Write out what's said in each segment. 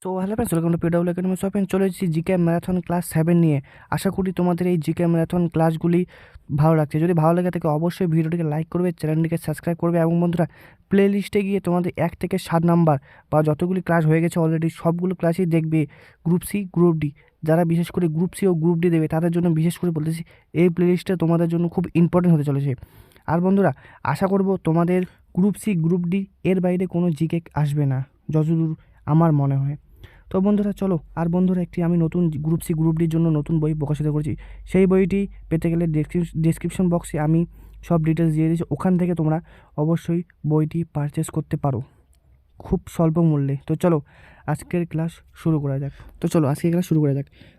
তো hello friends, welcome to PW academy. So friends, চলে এসেছি জিকে ম্যারাথন ক্লাস 7 নিয়ে। আশা করি তোমাদের এই জিকে ম্যারাথন ক্লাসগুলি ভালো লাগছে। যদি ভালো লাগে থাকে অবশ্যই ভিডিওটিকে লাইক করবে, চ্যানেলটিকে সাবস্ক্রাইব করবে এবং বন্ধুরা প্লে লিস্টে গিয়ে তোমাদের 1 থেকে 7 নাম্বার বা যতগুলি ক্লাস হয়ে গেছে অলরেডি সবগুলো ক্লাসই দেখবে। গ্রুপ সি, গ্রুপ ডি, যারা বিশেষ করে গ্রুপ সি ও গ্রুপ ডি দেবে তাদের জন্য বিশেষ করে বলতেছি এই প্লে লিস্টটা তোমাদের জন্য খুব ইম্পর্টেন্ট হতে চলেছে। আর বন্ধুরা, আশা করব তোমাদের গ্রুপ সি, গ্রুপ ডি এর বাইরে কোনো জিকে আসবে না যতদূর আমার মনে হয়। তো বন্ধুরা চলো, আর বন্ধুরা একটি আমি নতুন গ্রুপ সি গ্রুপ ডির জন্য নতুন বই প্রকাশিত করেছি। সেই বইটি পেতে গেলে ডেসক্রিপশন বক্সে আমি সব ডিটেলস দিয়ে দিয়েছি, ওখান থেকে তোমরা অবশ্যই বইটি পারচেস করতে পারো খুব স্বল্প মূল্যে। তো চলো আজকের ক্লাস শুরু করা যাক।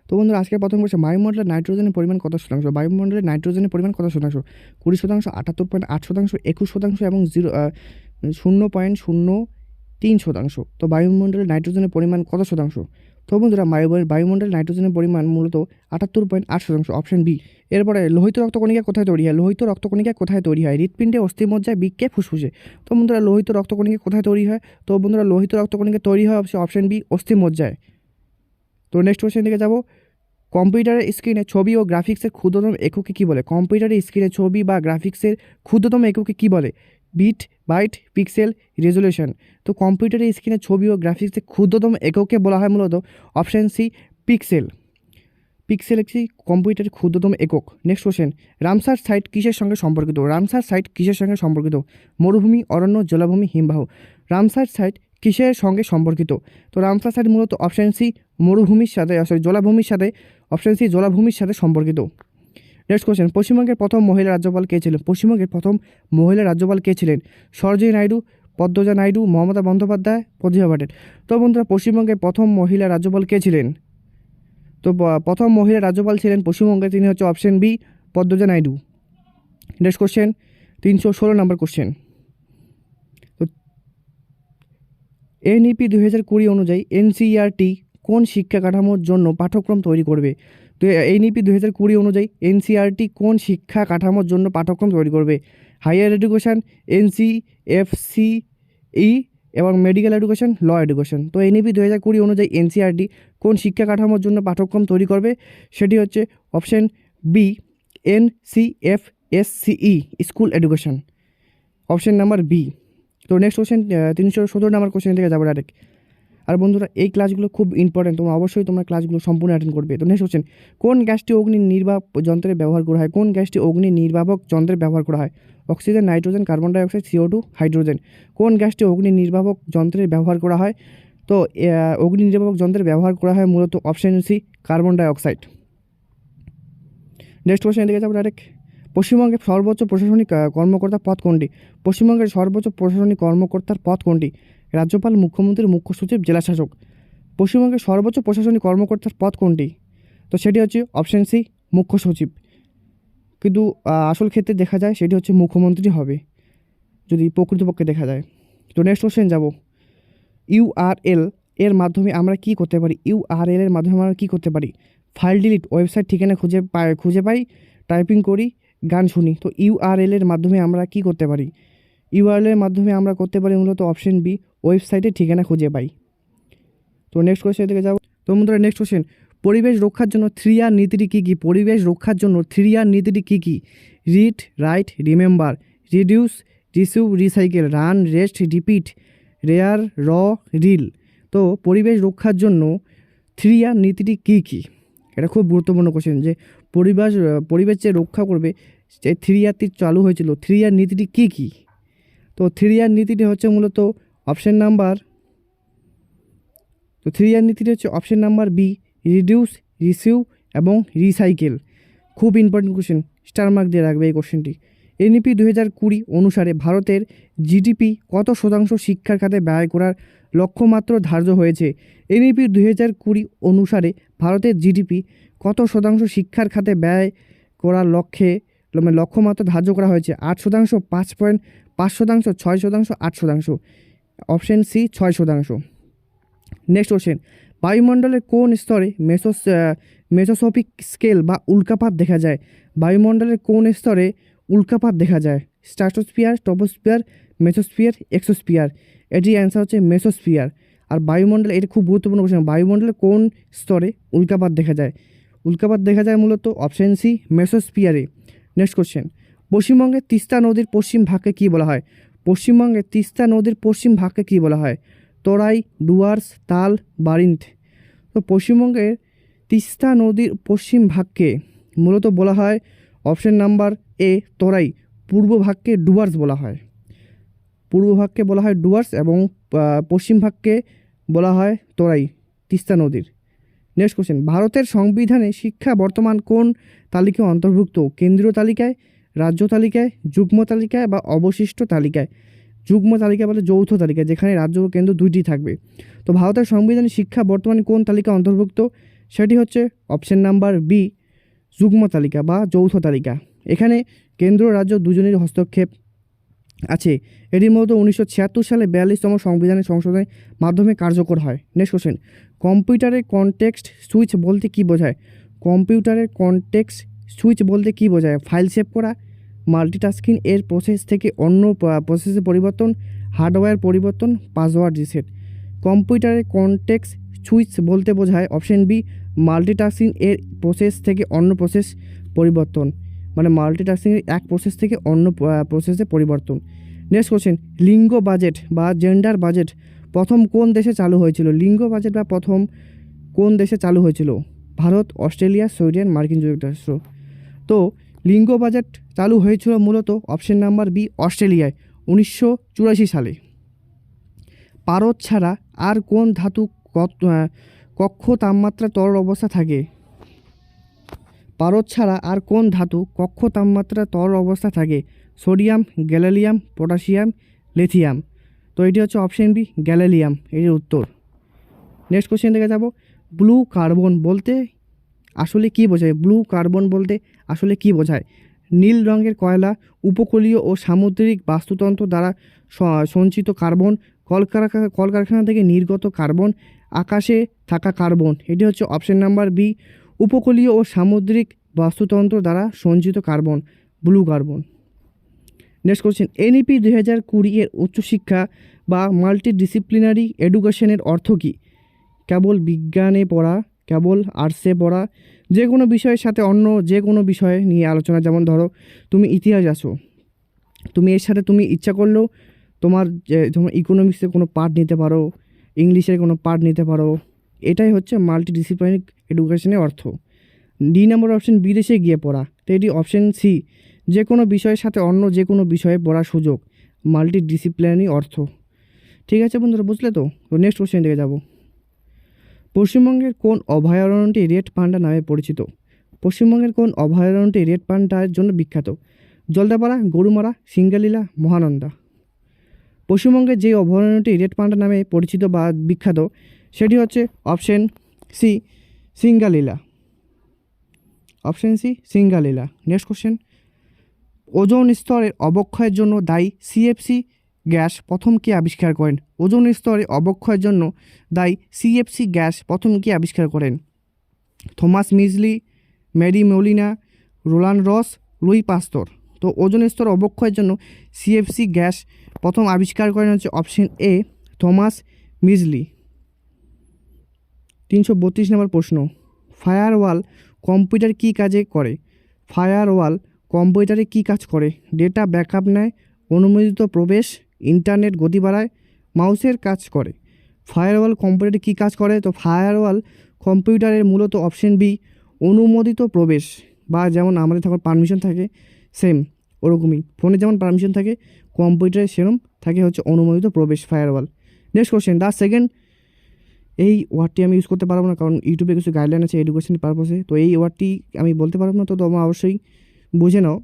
তো বন্ধুরা, আজকের প্রথম কোশ্চেন, বায়ুমণ্ডলের নাইট্রোজেনের পরিমাণ কত শতাংশ? বায়ুমণ্ডলের নাইট্রোজেনের পরিমাণ কত শতাংশ? 20%, 78.8%, 21% এবং 0.03%। তো বায়ুমণ্ডলের নাইট্রোজেনের পরিমাণ কত শতাংশ? তো বন্ধুরা, বায়ুমণ্ডলের নাইট্রোজেনের পরিমাণ মূলত 78.8%, অপশন বি। এরপরে লোহিত রক্তকণিকা কোথায় তৈরি হয়? লোহিত রক্তকণিকা কোথায় তৈরি হয়? হৃৎপিণ্ডে, অস্থিমজ্জায়, বৃক্কে, ফুসফুসে। তো বন্ধুরা, লোহিত রক্তকণিকা কোথায় তৈরি হয়? তো বন্ধুরা, লোহিত রক্তকণিকা তৈরি হয় অপশন বি, অস্থিমজ্জায়। তো নেক্সট কোয়েশ্চেন দিকে যাব। কম্পিউটারের স্ক্রিনে ছবি ও গ্রাফিক্সের ক্ষুদ্রতম এককে কী বলে? কম্পিউটারের স্ক্রিনে ছবি বা গ্রাফিক্সের ক্ষুদ্রতম এককে কী বলে? Bit, byte, pixel, resolution. তো কম্পিউটারের স্ক্রিনে ছবি ও গ্রাফিক্সের ক্ষুদ্রতম এককে বলা হয় মূলত অপশান সি, পিক্সেল। পিক্সেল একটি কম্পিউটারের ক্ষুদ্রতম একক। নেক্সট কোশ্চেন, রামসার সাইট কিসের সঙ্গে সম্পর্কিত? রামসার সাইট কিসের সঙ্গে সম্পর্কিত? মরুভূমি, অরণ্য, জলাভূমি, হিমবাহ। রামসার সাইট কিসের সঙ্গে সম্পর্কিত? তো রামসার সাইট মূলত অপশান সি, মরুভূমির সাথে জলাভূমির সাথে, অপশান সি, জলাভূমির সাথে সম্পর্কিত। নেক্সট কোশ্চেন, পশ্চিমবঙ্গের প্রথম মহিলা রাজ্যপাল কে ছিলেন? পশ্চিমবঙ্গের প্রথম মহিলা রাজ্যপাল কে ছিলেন? সরোজিনী নাইডু, পদ্মজা নাইডু, মমতা বন্দ্যোপাধ্যায়, প্রতিভা পাটিল। তো বন্ধুরা, পশ্চিমবঙ্গের প্রথম মহিলা রাজ্যপাল কে ছিলেন? তো প্রথম মহিলা রাজ্যপাল ছিলেন পশ্চিমবঙ্গে, তিনি হচ্ছে option B, Padmaja Naidu. Next question, 316 নম্বর কোশ্চেন। তো এনইপি 2020 অনুযায়ী এনসিইআরটি কোন শিক্ষা কাঠামোর জন্য পাঠ্যক্রম তৈরি করবে? তো এনইপি 2020 অনুযায়ী এনসিইআরটি কোন শিক্ষা কাঠামোর জন্য পাঠ্যক্রম তৈরি করবে? হাইয়ার এডুকেশন, এনসিএফসিই এবং মেডিকেল এডুকেশন, ল এডুকেশন। তো এনইপি 2020 অনুযায়ী এনসিইআরটি কোন শিক্ষা কাঠামোর জন্য পাঠ্যক্রম তৈরি করবে? সেটি হচ্ছে option B, NCFSCE, school education, option number B. তো নেক্সট কোশ্চেন, 317 নম্বর কোশ্চেন থেকে যাবো ডাইরেক্ট। আর বন্ধুরা, এই ক্লাসগুলো খুব ইম্পর্টেন্ট, তোমরা অবশ্যই তোমরা ক্লাসগুলো সম্পূর্ণ অ্যাটেন্ড করবে। তো নেক্সট কোশ্চেন, কোন গ্যাসটি অগ্নি নির্বাপক যন্ত্রে ব্যবহার করা হয়? কোন গ্যাসটি অগ্নি নির্বাপক যন্ত্রে ব্যবহার করা হয়? Oxygen, nitrogen, carbon dioxide, CO2, hydrogen. কোন গ্যাসটি অগ্নি নির্বাপক যন্ত্রে ব্যবহার করা হয়? তো অগ্নি নির্বাপক যন্ত্রে ব্যবহার করা হয় মূলত option C, carbon dioxide. Next question দিকে যাবো ডাইরেক্ট। পশ্চিমবঙ্গের সর্বোচ্চ প্রশাসনিক কর্মকর্তার পদ কোনটি? পশ্চিমবঙ্গের সর্বোচ্চ প্রশাসনিক কর্মকর্তার পদ কোনটি? রাজ্যপাল, মুখ্যমন্ত্রী, মুখ্য সচিব, জেলাশাসক। পশ্চিমবঙ্গের সর্বোচ্চ প্রশাসনিক কর্মকর্তার পদ কোনটি? তো সেটি হচ্ছে অপশন সি, মুখ্য সচিব। কিন্তু আসল ক্ষেত্রে দেখা যায় সেটি হচ্ছে মুখ্যমন্ত্রী হবে যদি প্রকৃতপক্ষে দেখা যায়। তো নেক্সট কোশ্চেন যাব। ইউআরএল এর মাধ্যমে আমরা কি করতে পারি? ইউআরএল এর মাধ্যমে আমরা কি করতে পারি? ফাইল ডিলিট, ওয়েবসাইট ঠিকানা খুঁজে পাই, টাইপিং করি, গান শুনি। তো ইউআরএল এর মাধ্যমে আমরা কি করতে পারি? ইউআরএল এর মাধ্যমে আমরা করতে পারি মূলত অপশন বি, ওয়েবসাইটের ঠিকানা খুঁজে পাই। তো নেক্সট কোশ্চেন দিকে যাবো। তো বন্ধুরা, নেক্সট কোশ্চেন, পরিবেশ রক্ষার জন্য 3R নীতিটি কী কী? পরিবেশ রক্ষার জন্য 3R নীতিটি কী কী? Read, write, remember, reduce, receive, recycle, run, rest, repeat, rare, reel. তো পরিবেশ রক্ষার জন্য 3R নীতিটি কী কী? এটা খুব গুরুত্বপূর্ণ কোশ্চেন, যে পরিবেশ যে রক্ষা করবে যে 3Rটি চালু হয়েছিল, 3R নীতিটি কী কী? তো 3R নীতিটি হচ্ছে মূলত অপশন নাম্বার, তো 3R নীতিটি হচ্ছে option number B, reduce, receive এবং রিসাইকেল। খুব ইম্পর্টেন্ট কোশ্চেন, স্টার মার্ক দিয়ে রাখবে এই কোশ্চেনটি। এনইপি 2020 অনুসারে ভারতের জিডিপি কত শতাংশ শিক্ষার খাতে ব্যয় করার লক্ষ্যমাত্রা ধার্য হয়েছে? এনইপি 2020 অনুসারে ভারতের জিডিপি কত শতাংশ শিক্ষার খাতে ব্যয় করার লক্ষ্যমাত্রা ধার্য করা হয়েছে? 8%, 5%, 6%, 8%। Option C, 6%। নেক্সট কোশ্চেন, বায়ুমণ্ডলের কোন স্তরে মেসোস্কোপিক স্কেল বা উল্কাপাত দেখা যায়? বায়ুমণ্ডলের কোন স্তরে উল্কাপাত দেখা যায়? Stratosphere, troposphere, mesosphere, exosphere. এটির অ্যান্সার হচ্ছে মেসোস্ফিয়ার। আর বায়ুমণ্ডলে, এটা খুব গুরুত্বপূর্ণ প্রশ্ন, বায়ুমণ্ডলে কোন স্তরে উল্কাপাত দেখা যায়? উল্কাপাত দেখা যায় মূলত অপশন সি মেসোস্ফিয়ারে। নেক্সট কোশ্চেন, পশ্চিমবঙ্গের তিস্তা নদীর পশ্চিম ভাগকে কী বলা হয়? পশ্চিমবঙ্গের তিস্তা নদীর পশ্চিম ভাগকে কী বলা হয়? তরাই, ডুয়ার্স, তাল, বারিন্থ। তো পশ্চিমবঙ্গের তিস্তা নদীর পশ্চিম ভাগকে মূলত বলা হয় অপশন নাম্বার এ তরাই, পূর্ব ভাগকে ডুয়ার্স বলা হয়। পূর্ব ভাগকে বলা হয় ডুয়ার্স এবং পশ্চিম ভাগকে বলা হয় তরাই তিস্তা নদীর। নেক্সট কোশ্চেন, ভারতের সংবিধানে শিক্ষা বর্তমান কোন তালিকায় অন্তর্ভুক্ত? কেন্দ্রীয় তালিকায়, রাজ্য তালিকায়, যুগ্ম তালিকায় বা অবশিষ্ট তালিকায়? যুগ্ম তালিকা বলে যৌথ তালিকা, যেখানে রাজ্য ও কেন্দ্র দুইটি থাকবে। তো ভারতের সংবিধানে শিক্ষা বর্তমানে কোন তালিকায় অন্তর্ভুক্ত? সেটি হচ্ছে অপশন নাম্বার বি যুগ্ম তালিকা বা যৌথ তালিকা। এখানে কেন্দ্র রাজ্য দুজনেরই হস্তক্ষেপ আছে। এটি মূলত 1976 সালে 42তম সংবিধানের সংশোধনের মাধ্যমে কার্যকর হয়। নেক্সট কোশ্চেন, কম্পিউটারের কনটেক্সট সুইচ বলতে কী বোঝায়? কম্পিউটারের কনটেক্সট সুইচ বলতে কী বোঝায়? ফাইল সেভ করা, মাল্টিটাস্কিং এর প্রসেস থেকে অন্য প্রসেসে পরিবর্তন, হার্ডওয়্যার পরিবর্তন, পাসওয়ার্ড রিসেট। কম্পিউটারের কনটেক্সট সুইচ বলতে বোঝায় অপশন বি মাল্টিটাস্কিং এর প্রসেস থেকে অন্য প্রসেস পরিবর্তন, মানে মাল্টিটাস্কিংয়ের এক প্রসেস থেকে অন্য প্রসেসে পরিবর্তন। নেক্সট কোশ্চেন, লিঙ্গ বাজেট বা জেন্ডার বাজেট প্রথম কোন দেশে চালু হয়েছিল? লিঙ্গ বাজেট বা প্রথম কোন দেশে চালু হয়েছিল? ভারত, অস্ট্রেলিয়া, সুইডেন, মার্কিন যুক্তরাষ্ট্র। তো লিঙ্গ বাজেট চালু হয়েছিল মূলত অপশন নাম্বার বি অস্ট্রেলিয়ায় 1984 সালে। পারদ ছাড়া আর কোন ধাতু কক্ষ তাপমাত্রা তরল অবস্থা থাকে? পারদ ছাড়া আর কোন ধাতু কক্ষ তাপমাত্রা তরল অবস্থা থাকে? Sodium, gallium, potassium, lithium. তো এটি হচ্ছে অপশন বি গ্যালিলিয়াম, এটির উত্তর। নেক্সট কোশ্চেন দেখে যাব, ব্লু কার্বন বলতে আসলে কী বোঝায়? ব্লু কার্বন বলতে আসলে কী বোঝায়? নীল রঙের কয়লা, উপকূলীয় ও সামুদ্রিক বাস্তুতন্ত্র দ্বারা সঞ্চিত কার্বন, কলকারখানা থেকে নির্গত কার্বন, আকাশে থাকা কার্বন। এটি হচ্ছে অপশন নাম্বার বি উপকূলীয় ও সামুদ্রিক বাস্তুতন্ত্র দ্বারা সঞ্চিত carbon, blue carbon. Next question, NEP 2020 এর উচ্চশিক্ষা বা মাল্টিডিসিপ্লিনারি এডুকেশনের অর্থ কী? কেবল বিজ্ঞানে পড়া, কেবল আর্টসে পড়া, যে কোনো বিষয়ের সাথে অন্য যে কোনো বিষয় নিয়ে আলোচনা। যেমন ধরো তুমি ইতিহাস আছো, তুমি এর সাথে তুমি ইচ্ছা করলেও তোমার ইকোনমিক্সের কোনো পার্ট নিতে পারো, ইংলিশের কোনো পার্ট নিতে পারো। এটাই হচ্ছে মাল্টিডিসিপ্লিনারি এডুকেশনের অর্থ। ডি নম্বর অপশন বিদেশে গিয়ে পড়া। তো এটি অপশন সি যে কোনো বিষয়ের সাথে অন্য যে কোনো বিষয়ে পড়ার সুযোগ, মাল্টিডিসিপ্লিনারি অর্থ। ঠিক আছে বন্ধুরা, বুঝলে তো? নেক্সট কোশ্চেন দিকে যাব। পশ্চিমবঙ্গের কোন অভয়ারণ্যটি রেড পান্ডা নামে পরিচিত? পশ্চিমবঙ্গের কোন অভয়ারণ্যটি রেড পান্ডার জন্য বিখ্যাত? জলদাপাড়া, গরুমারা, সিঙ্গালীলা, মহানন্দা। পশ্চিমবঙ্গের যে অভয়ারণ্যটি রেড পান্ডা নামে পরিচিত বা বিখ্যাত সেটি হচ্ছে option C Singalila, option C Singalila. Next question, ozone স্তরের অবক্ষয়ের জন্য দায়ী সিএফসি গ্যাস প্রথম কে আবিষ্কার করেন? ওজোন স্তরে অবক্ষয়ের জন্য দায়ী সিএফসি গ্যাস প্রথম কে আবিষ্কার করেন? থমাস মিজলি, ম্যারি মৌলিনা, রোলান্ড রস, লুই পাস্তর। তো ওজোন স্তর অবক্ষয়ের জন্য সিএফসি গ্যাস প্রথম আবিষ্কার করেন হচ্ছে অপশন এ থমাস মিজলি। 332 নম্বর প্রশ্ন, ফায়ারওয়াল কম্পিউটার কী কাজে করে? ফায়ারওয়াল কম্পিউটারে কী কাজ করে? ডেটা ব্যাকআপ নেয়, অনুমোদিত প্রবেশ, ইন্টারনেট গতি বাড়ায়, মাউসের কাজ করে। ফায়ারওয়াল কম্পিউটারে কী কাজ করে? তো ফায়ারওয়াল কম্পিউটারের মূলত অপশন বি অনুমোদিত প্রবেশ, বা যেমন আমাদের তখন পারমিশন থাকে সেম ওরকমই, ফোনে যেমন পারমিশন থাকে কম্পিউটারে সেরকম থাকে হচ্ছে অনুমোদিত প্রবেশ, firewall. Next question, the second, এই ওয়ার্ডটি আমি ইউজ করতে পারবো না কারণ ইউটিউবে কিছু গাইডলাইন আছে এডুকেশন পারপসে, তো এই ওয়ার্ডটি আমি বলতে পারবো না। তো তোমরা অবশ্যই বুঝে নাও,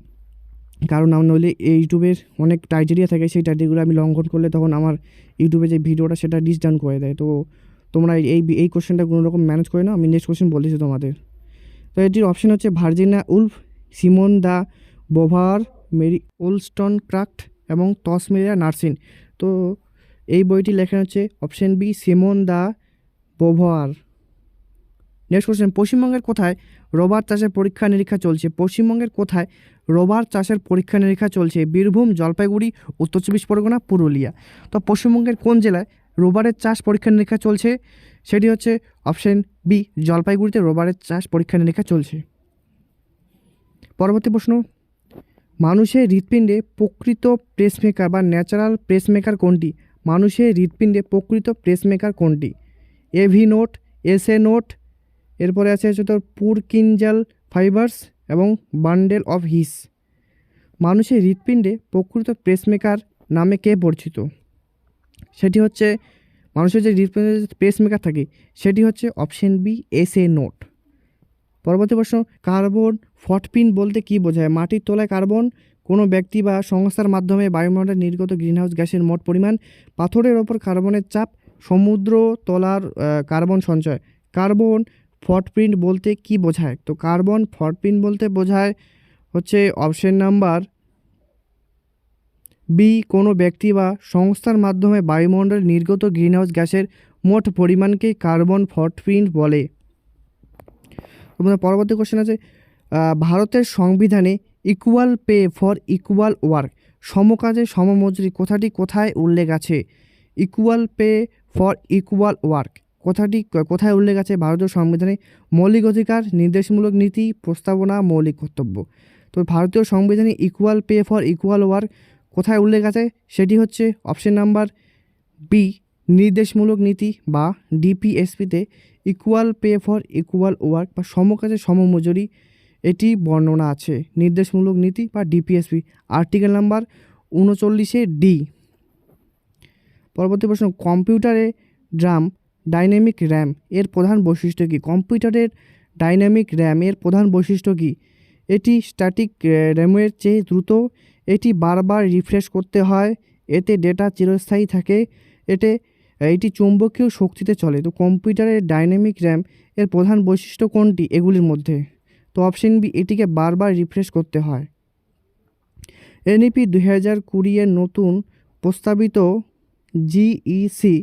কারণ আমার নইলে এই ইউটিউবের অনেক ক্রাইটেরিয়া থাকে, সেই ক্রাইটেরিয়াগুলো আমি লঙ্ঘন করলে তখন আমার ইউটিউবে যে ভিডিওটা সেটা ডিসডাউন করে দেয়। তো তোমরা এই কোশ্চেনটা কোনো রকম ম্যানেজ করে নাও। আমি নেক্সট কোশ্চেন বলতেছি তোমাদের। তো এটির অপশন হচ্ছে ভার্জিনিয়া উলফ, সিমন দা বোভার, মেরি ওলস্টনক্রাফট এবং তসমেরিয়া নার্সিন। তো এই বইটি লেখা হচ্ছে অপশন বি সিমন দা বোভার। নেক্সট কোশ্চেন, পশ্চিমবঙ্গের কোথায় রবার চাষের পরীক্ষা নিরীক্ষা চলছে? পশ্চিমবঙ্গের কোথায় রবার চাষের পরীক্ষা নিরীক্ষা চলছে? বীরভূম, জলপাইগুড়ি, উত্তর 24 পরগনা, পুরুলিয়া। তো পশ্চিমবঙ্গের কোন জেলায় রোবরের চাষ পরীক্ষা নিরীক্ষা চলছে? সেটি হচ্ছে অপশন বি, জলপাইগুড়িতে রোবরের চাষ পরীক্ষা নিরীক্ষা চলছে। পরবর্তী প্রশ্ন, মানুষের হৃৎপিণ্ডে প্রকৃত পেসমেকার বা ন্যাচারাল পেসমেকার কোনটি? মানুষের হৃৎপিণ্ডে প্রকৃত পেসমেকার কোনটি? এভি নোট, এসএ নোট, এরপরে আছে হচ্ছে তোর পুরকিনজাল ফাইবার্স এবং বান্ডেল অফ হিস। মানুষের হৃৎপিণ্ডে প্রকৃত পেসমেকার নামে কে পরিচিত? সেটি হচ্ছে মানুষের যে হৃৎপিণ্ডে পেসমেকার থাকে সেটি হচ্ছে অপশন বি, এসএ নোট। পরবর্তী প্রশ্ন, কার্বন ফুটপ্রিন্ট বলতে কী বোঝায়? মাটির তলায় কার্বন কোনো ব্যক্তি বা সংস্থার মাধ্যমে বায়ুমণ্ডলে নির্গত গ্রিনহাউস গ্যাসের মোট পরিমাণ, পাথরের ওপর কার্বনের চাপ, সমুদ্র তলার কার্বন সঞ্চয়। কার্বন ফুটপ্রিন্ট বলতে কী বোঝায়? তো কার্বন ফুটপ্রিন্ট বলতে বোঝায় হচ্ছে অপশন নাম্বার বি, কোনো ব্যক্তি বা সংস্থার মাধ্যমে বায়ুমণ্ডলে নির্গত গ্রিনহাউস গ্যাসের মোট পরিমাণকেই কার্বন ফুটপ্রিন্ট বলে। তোমাদের পরবর্তী কোশ্চেন আছে, ভারতের সংবিধানে equal pay for equal work, সমকাজে সমমজুরি কথাটি কোথায় উল্লেখ আছে? Equal pay for equal work কথাটি কোথায় উল্লেখ আছে ভারতীয় সংবিধানে? মৌলিক অধিকার, নির্দেশমূলক নীতি, প্রস্তাবনা, মৌলিক কর্তব্য। তো ভারতীয় সংবিধানে equal pay for equal work কোথায় উল্লেখ আছে? সেটি হচ্ছে অপশন নাম্বার বি, নির্দেশমূলক নীতি বা ডিপিএসপিতে equal pay for equal work বা সমকাজে সমমজুরি এটি বর্ণনা আছে নির্দেশমূলক নীতি বা ডিপিএসপি, আর্টিকেল নাম্বার 39 ডি। পরবর্তী প্রশ্ন, কম্পিউটারে ডাইনামিক র্যাম এর প্রধান বৈশিষ্ট্য কী? কম্পিউটারের ডাইনামিক র্যাম এর প্রধান বৈশিষ্ট্য কী? এটি স্ট্যাটিক র্যামের চেয়ে দ্রুত, এটি বারবার রিফ্রেশ করতে হয়, এতে ডেটা চিরস্থায়ী থাকে, এটি চৌম্বকীয় শক্তিতে চলে। তো কম্পিউটারের ডাইনামিক র্যাম এর প্রধান বৈশিষ্ট্য কোনটি এগুলির মধ্যে? তো অপশন বি, এটিকে বারবার রিফ্রেশ করতে হয়। এনইপি 2020 এর নতুন প্রস্তাবিত জিইসি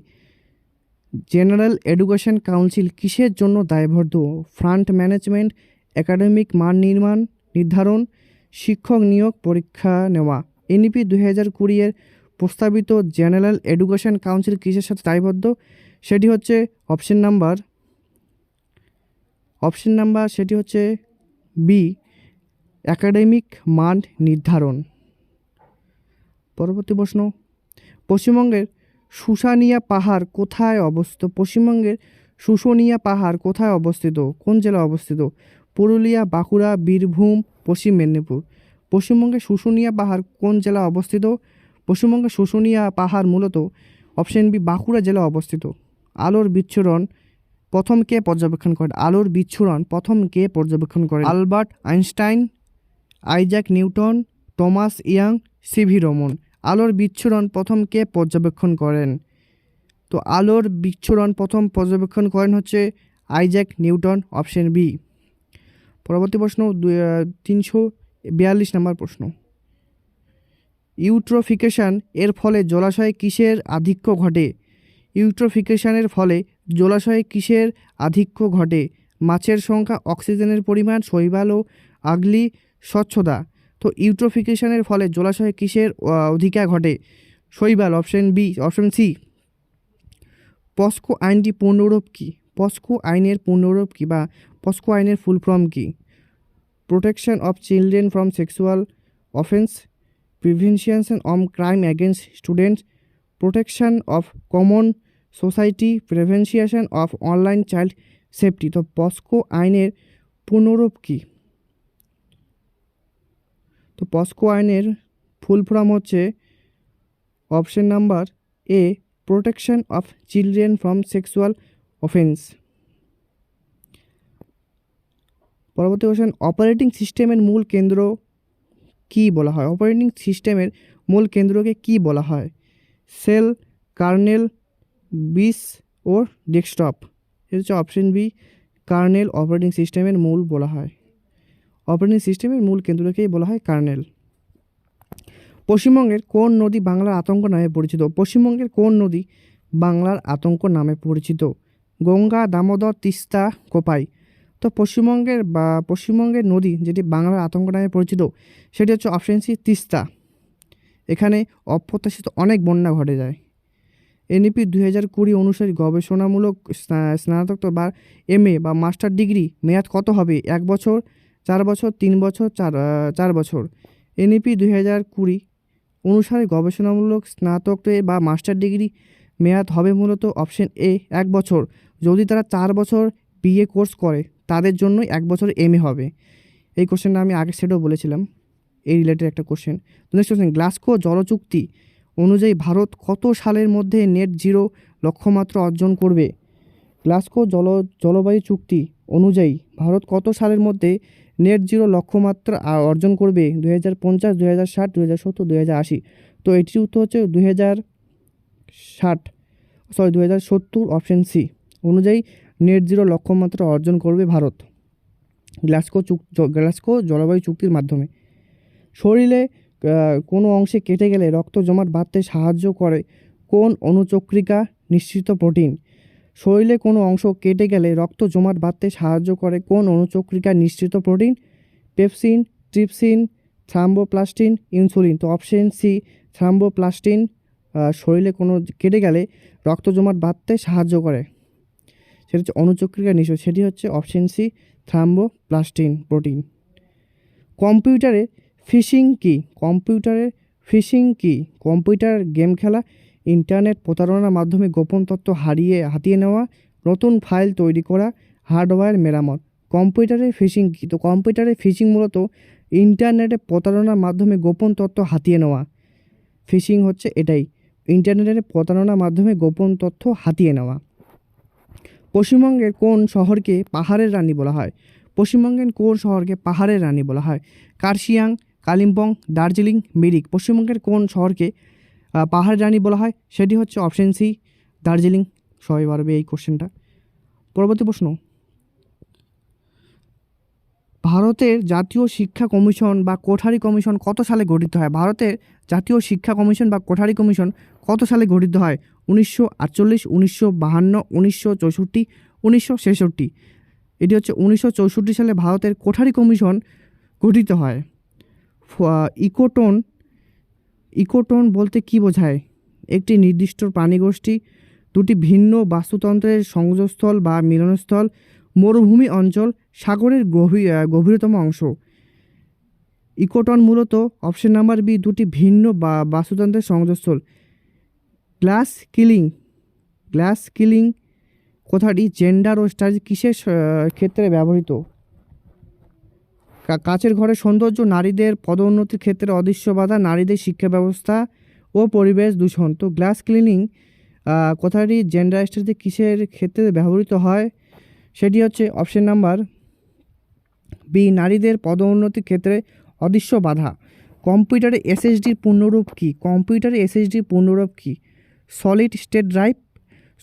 জেনারেল এডুকেশন কাউন্সিল কিসের জন্য দায়বদ্ধ? ফান্ড ম্যানেজমেন্ট, একাডেমিক মান নির্ধারণ, শিক্ষক নিয়োগ, পরীক্ষা নেওয়া। এনইপি 2020 এর প্রস্তাবিত জেনারেল এডুকেশন কাউন্সিল কিসের সাথে দায়বদ্ধ? সেটি হচ্ছে অপশন নাম্বার সেটি হচ্ছে বি, একাডেমিক মান নির্ধারণ। পরবর্তী প্রশ্ন, পশ্চিমবঙ্গের শুশুনিয়া পাহাড় কোথায় অবস্থিত? পশ্চিমবঙ্গের শুশুনিয়া পাহাড় কোথায় অবস্থিত? কোন জেলায় অবস্থিত? পুরুলিয়া, বাঁকুড়া, বীরভূম, পশ্চিম মেদিনীপুর। পশ্চিমবঙ্গের শুশুনিয়া পাহাড় কোন জেলায় অবস্থিত? পশ্চিমবঙ্গের শুশুনিয়া পাহাড় মূলত অপশন বি, বাঁকুড়া জেলায় অবস্থিত। আলোর বিচ্ছুরণ প্রথম কে পর্যবেক্ষণ করেন? আলোর বিচ্ছুরণ প্রথম কে পর্যবেক্ষণ করেন? Albert Einstein, Isaac Newton, Thomas young, CV Raman. আলোর বিচ্ছুরণ প্রথম কে পর্যবেক্ষণ করেন? তো আলোর বিচ্ছুরণ প্রথম পর্যবেক্ষণ করেন হচ্ছে আইজ্যাক নিউটন, অপশন বি। পরবর্তী প্রশ্ন 342 নম্বর প্রশ্ন, ইউট্রোফিকেশন এর ফলে জলাশয়ে কিসের আধিক্য ঘটে? ইউট্রোফিকেশনের ফলে জলাশয়ে কিসের আধিক্য ঘটে? মাছের সংখ্যা, অক্সিজেনের পরিমাণ, শৈবাল ও আগলি স্বচ্ছতা। তো ইউট্রোফিকেশনের ফলে জলাশয়ে কিসের অধিকার ঘটে? শৈবাল, option B, option C. POCSO আইনটি পূর্ণরূপ কী? পস্কো আইনের পূর্ণরূপ কী বা পস্কো আইনের ফুল ফর্ম কী? Protection of children from sexual offence, prevention of crime against students, protection of common society, prevention of online child safety. তো পস্কো আইনের পূর্ণরূপ কী? তো পস্কো আইনের ফুল ফর্ম হচ্ছে option number A, protection of children from sexual offence. পরবর্তী question, operating সিস্টেমের মূল কেন্দ্র কী বলা হয়? অপারেটিং সিস্টেমের মূল কেন্দ্রকে কী বলা হয়? সেল, কার্নেল, বিস ও ডেস্কটপ। এটা হচ্ছে অপশন বি, কার্নেল অপারেটিং সিস্টেমের মূল বলা হয়। অপারেটিং সিস্টেমের মূল কেন্দ্রকেই বলা হয় কার্নেল। পশ্চিমবঙ্গের কোন নদী বাংলার আতঙ্ক নামে পরিচিত? পশ্চিমবঙ্গের কোন নদী বাংলার আতঙ্ক নামে পরিচিত? গঙ্গা, দামোদর, তিস্তা, কোপাই। তো পশ্চিমবঙ্গের নদী যেটি বাংলার আতঙ্ক নামে পরিচিত সেটি হচ্ছে অপশন সি, তিস্তা। এখানে অপ্রত্যাশিত অনেক বন্যা ঘটে যায়। এনইপি 2020 অনুসারে গবেষণামূলক স্নাতক বা এমএ বা মাস্টার ডিগ্রি মেয়াদ কত হবে? 1 বছর, 4 বছর, 3 বছর, 4 বছর। এনইপি 2020 অনুসারে গবেষণামূলক স্নাতক বা মাস্টার ডিগ্রি মেয়াদ হবে মূলত অপশন এ 1 বছর। যদি তারা 4 বছর বিএ কোর্স করে তাদের জন্য 1 বছর এমএ হবে। এই কোশ্চেনটা আমি আগের সেটেও বলেছিলাম, এই রিলেটেড একটা কোশ্চেন। নেক্সট কোশ্চেন, গ্লাসগো জলচুক্তি অনুযায়ী ভারত কত সালের মধ্যে নেট জিরো লক্ষ্যমাত্রা অর্জন করবে? গ্লাসগো জলবায়ু চুক্তি অনুযায়ী ভারত কত সালের মধ্যে নেট জিরো লক্ষ্যমাত্রা অর্জন করবে? 2050, 2060, 2070, 2080। তো এটির উত্তর হচ্ছে 2070 অপশন সি অনুযায়ী নেট জিরো লক্ষ্যমাত্রা অর্জন করবে ভারত গ্লাসগো জলবায়ু চুক্তির মাধ্যমে। শরীরে কোনো অংশে কেটে গেলে রক্ত জমাট বাঁধতে সাহায্য করে কোন অনুচক্রিকা নিঃসৃত প্রোটিন? শরীরে কোনো অংশ কেটে গেলে রক্ত জমাট বাঁধতে সাহায্য করে কোন অনুচক্রিকা নিঃসৃত protein? Pepsin, trypsin, thromboplastin, insulin. তো অপশন সি থ্রাম্বোপ্লাস্টিন শরীরে কোনো কেটে গেলে রক্ত জমাট বাঁধতে সাহায্য করে, সেটা হচ্ছে অনুচক্রিকা নিঃসৃত, সেটি হচ্ছে অপশন সি থ্রাম্বোপ্লাস্টিন প্রোটিন। কম্পিউটারে ফিশিং কি? কম্পিউটার গেম খেলা, ইন্টারনেট প্রতারণার মাধ্যমে গোপন তথ্য হাতিয়ে নেওয়া, নতুন ফাইল তৈরি করা, হার্ডওয়্যার মেরামত। কম্পিউটারে ফিশিং কি? তো কম্পিউটারে ফিশিং মূলত ইন্টারনেটে প্রতারণার মাধ্যমে গোপন তথ্য হাতিয়ে নেওয়া। ফিশিং হচ্ছে এটাই, ইন্টারনেটের প্রতারণার মাধ্যমে গোপন তথ্য হাতিয়ে নেওয়া। পশ্চিমবঙ্গের কোন শহরকে পাহাড়ের রানী বলা হয়? পশ্চিমবঙ্গের কোন শহরকে পাহাড়ের রানী বলা হয়? কার্শিয়াং, কালিম্পং, দার্জিলিং, মিরিক। পশ্চিমবঙ্গের কোন শহরকে পাহাড়ের রানী বলা হয়? সেটি হচ্ছে অপশন সি দার্জিলিং। সবাই পারবে এই কোশ্চেনটা। পরবর্তী প্রশ্ন, ভারতের জাতীয় শিক্ষা কমিশন বা কোঠারি কমিশন কত সালে গঠিত হয়? ভারতের জাতীয় শিক্ষা কমিশন বা কোঠারি কমিশন কত সালে গঠিত হয়? 1948, 1952, 1964, 1966। এটি হচ্ছে 1964 সালে ভারতের কোঠারি কমিশন গঠিত হয়। ইকোটোন বলতে কী বোঝায়? একটি নির্দিষ্ট প্রাণীগোষ্ঠী, দুটি ভিন্ন বাস্তুতন্ত্রের সংযোগস্থল বা মিলনস্থল, মরুভূমি অঞ্চল, সাগরের গভীরতম অংশ। ইকোটন মূলত অপশন নাম্বার বি দুটি ভিন্ন বাস্তুতন্ত্রের সংযোগস্থল। গ্লাস কিলিং কথাটি জেন্ডার ও স্টাডি কিসের ক্ষেত্রে ব্যবহৃত? কাচের ঘরের সৌন্দর্য, নারীদের পদোন্নতির ক্ষেত্রে অদৃশ্য বাধা, নারীদের শিক্ষা ব্যবস্থা ও পরিবেশ দূষণ। তো গ্লাস ক্লিনিং কথাটি জেন্ডার স্টাডিতে কিসের ক্ষেত্রে ব্যবহৃত হয়? সেটি হচ্ছে অপশন নাম্বার বি নারীদের পদোন্নতির ক্ষেত্রে অদৃশ্য বাধা। কম্পিউটারে এসএসডির পূর্ণরূপ কী? Solid state drive,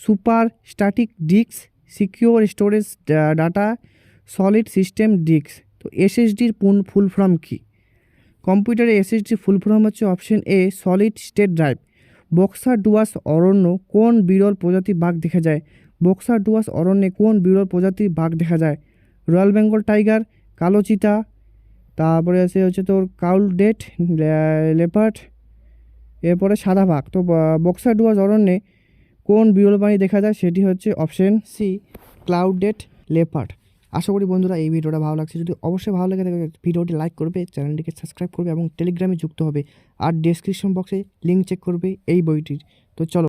super static disk, secure storage data, solid system disk. তো এসএসডির ফুল ফর্ম কী? কম্পিউটারে এসএসডির ফুল ফর্ম হচ্ছে option A solid state drive. বক্সার ডুয়ার্স অরণ্য কোন বিরল প্রজাতির বাঘ দেখা যায়? বক্সার ডুয়ার্স অরণ্যে কোন বিরল প্রজাতির বাঘ দেখা যায়? রয়্যাল বেঙ্গল টাইগার, কালো চিতা, তারপরে হচ্ছে তোর কাউলডেট লেপার্ড, এরপরে সাদা বাঘ। তো বক্সার ডুয়ার্স অরণ্যে কোন বিরল প্রাণী দেখা যায়? সেটি হচ্ছে অপশন সি ক্লাউডেড লেপার্ড। আশা করি বন্ধুরা এই ভিডিওটা ভালো লাগছে। যদি অবশ্যই ভালো লাগে থাকে ভিডিওটি লাইক করবে, চ্যানেলটিকে সাবস্ক্রাইব করবে এবং টেলিগ্রামে যুক্ত হবে। আর ডেসক্রিপশন বক্সে লিঙ্ক চেক করবে এই বইটির। তো চলো।